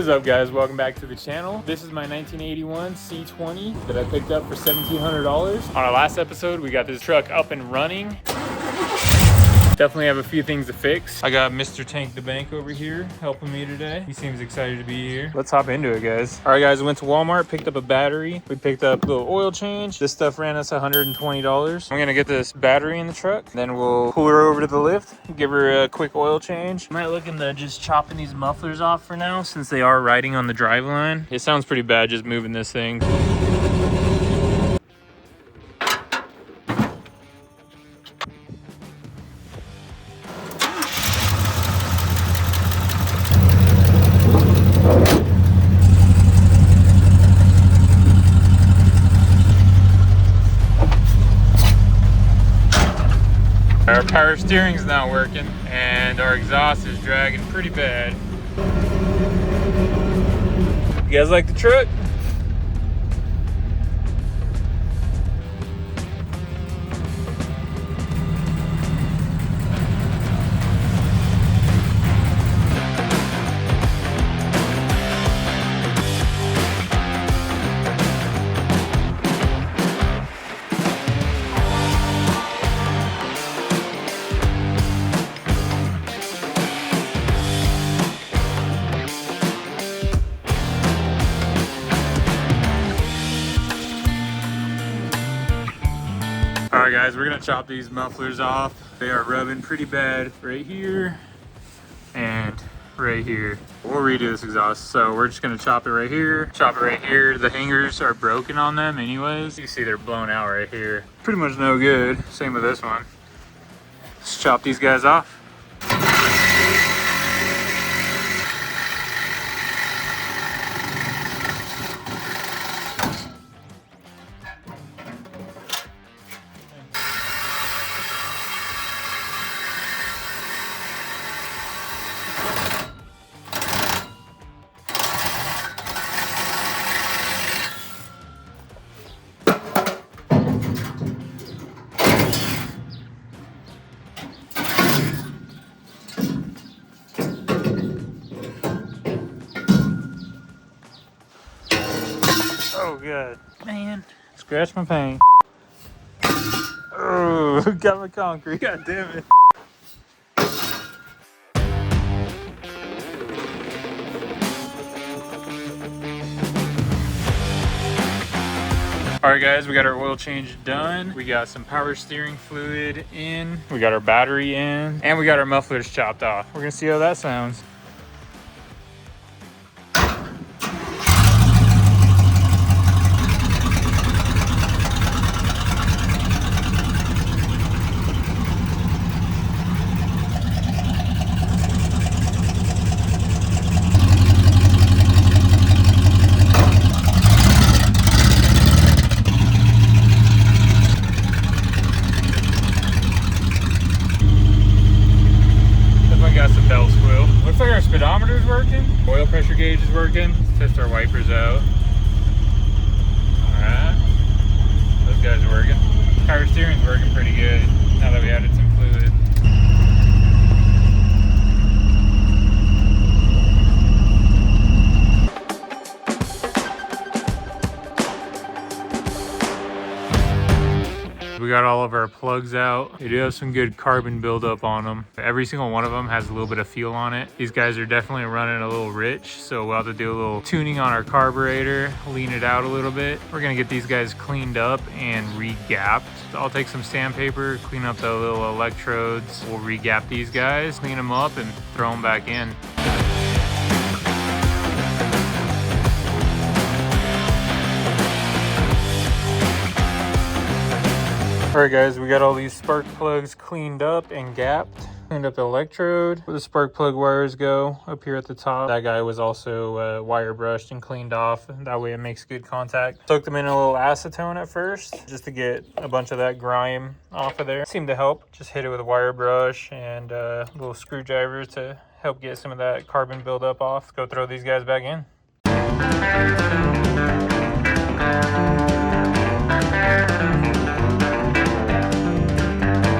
is up, guys? Welcome back to the channel. This is my 1981 C20 that I picked up for $1,700. On our last episode, we got this truck up and running. Definitely have a few things to fix. I got Mr. Tank the Bank over here helping me today. He seems excited to be here. Let's hop into it, guys. All right, guys, we went to Walmart, picked up a battery. We picked up a little oil change. This stuff ran us $120. I'm gonna get this battery in the truck, then we'll pull her over to the lift, give her a quick oil change. I might look into just chopping these mufflers off for now since they are riding on the drive line. It sounds pretty bad just moving this thing. Our power steering's not working and our exhaust is dragging pretty bad. You guys like the truck? All right, guys, we're gonna chop these mufflers off. They are rubbing pretty bad right here and right here. We'll redo this exhaust, so we're just gonna chop it right here, chop it right here. The hangers are broken on them anyways. You see they're blown out right here. Pretty much no good. Same with this one. Let's chop these guys off. Oh, good. Man, scratch my paint. Oh, got my concrete. God damn it. All right, guys, we got our oil change done. We got some power steering fluid in. We got our battery in. And we got our mufflers chopped off. We're gonna see how that sounds. Looks like our speedometer's working. Oil pressure gauge is working. Let's test our wipers out. Alright. Those guys are working. Power steering's working pretty good now that we added some fluid. We got all of our plugs out. They do have some good carbon buildup on them. Every single one of them has a little bit of fuel on it. These guys are definitely running a little rich, so we'll have to do a little tuning on our carburetor, lean it out a little bit. We're gonna get these guys cleaned up and re-gapped. I'll take some sandpaper, clean up the little electrodes. We'll re-gap these guys, clean them up, and throw them back in. All right, guys, we got all these spark plugs cleaned up and gapped. Cleaned up the electrode where the spark plug wires go up here at the top. That guy was also wire brushed and cleaned off. That way it makes good contact. Soaked them in a little acetone at first just to get a bunch of that grime off of there. Seemed to help. Just hit it with a wire brush and a little screwdriver to help get some of that carbon buildup off. Let's go throw these guys back in.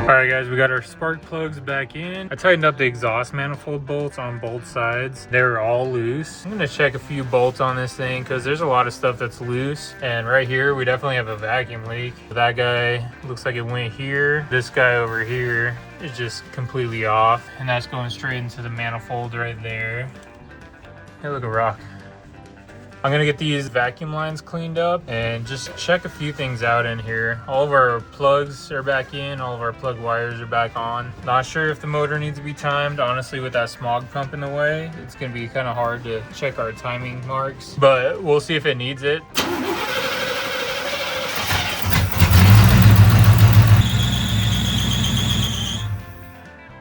All right, guys. guys, we got our spark plugs back in. I tightened up the exhaust manifold bolts on both sides. They were all loose. I'm gonna check a few bolts on this thing because there's a lot of stuff that's loose. And right here, we definitely have a vacuum leak. That guy looks like it went here. This guy over here is just completely off. And that's going straight into the manifold right there. Hey, look, a rock. I'm gonna get these vacuum lines cleaned up and just check a few things out in here. All of our plugs are back in, all of our plug wires are back on. Not sure if the motor needs to be timed. Honestly, with that smog pump in the way, it's gonna be kind of hard to check our timing marks, but we'll see if it needs it.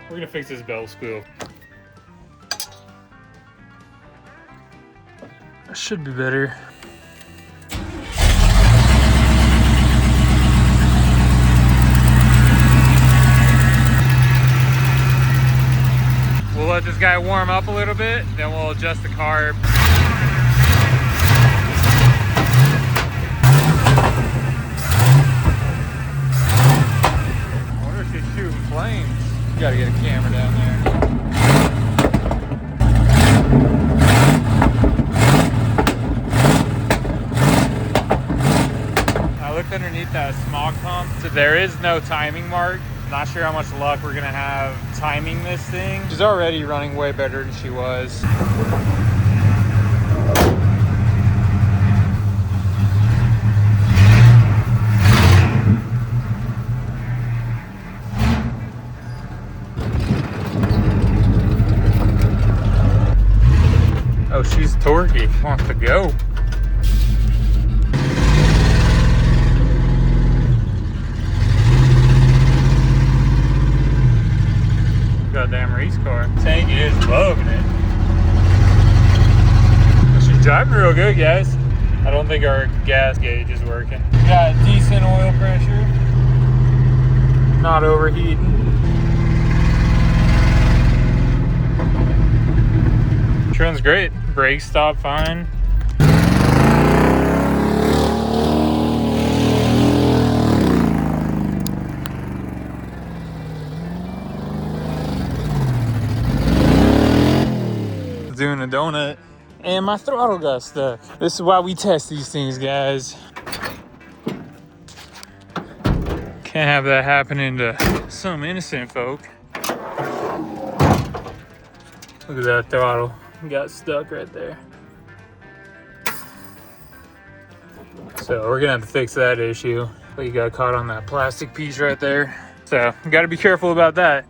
We're gonna fix this bell squeal. That should be better. We'll let this guy warm up a little bit, then we'll adjust the carb. I wonder if she's shooting flames. You gotta get a camera down there. Underneath that smog pump, so there is no timing mark. Not sure how much luck we're gonna have timing this thing. She's already running way better than she was. Oh, she's torquey, wants to go. Goddamn race car. Tank is loving it. She's driving real good, guys. I don't think our gas gauge is working. Got decent oil pressure. Not overheating. Runs great. Brakes stop fine. Doing a donut and my throttle got stuck. This is why we test these things, guys. Can't have that happening to some innocent folk. Look at that throttle. Got stuck right there. So we're gonna have to fix that issue. But you got caught on that plastic piece right there. So you gotta be careful about that.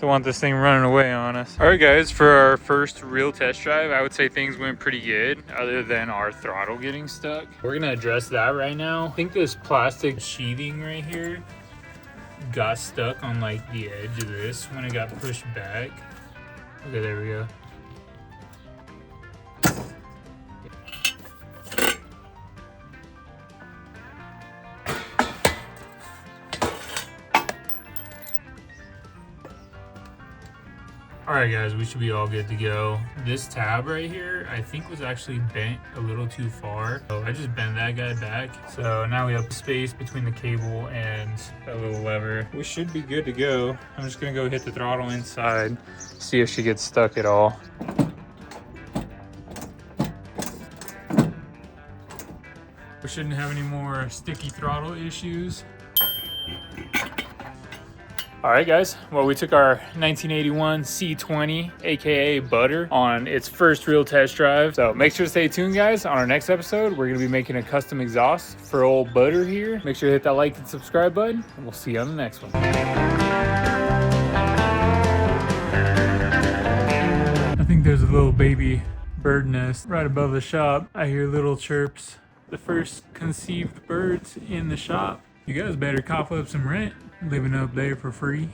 Don't want this thing running away on us. All right, guys, for our first real test drive, I would say things went pretty good other than our throttle getting stuck. We're gonna address that right now. I think this plastic sheathing right here got stuck on like the edge of this when it got pushed back. Okay, there we go. All right, guys, we should be all good to go. This tab right here, I think was actually bent a little too far. So I just bent that guy back. So now we have space between the cable and that little lever. We should be good to go. I'm just gonna go hit the throttle inside, see if she gets stuck at all. We shouldn't have any more sticky throttle issues. All right, guys, well, we took our 1981 C20, aka Butter, on its first real test drive. So make sure to stay tuned, guys. On our next episode, we're gonna be making a custom exhaust for old Butter here. Make sure to hit that like and subscribe button, and we'll see you on the next one. I think there's a little baby bird nest right above the shop. I hear little chirps. The first conceived birds in the shop. You guys better cough up some rent. Living up there for free.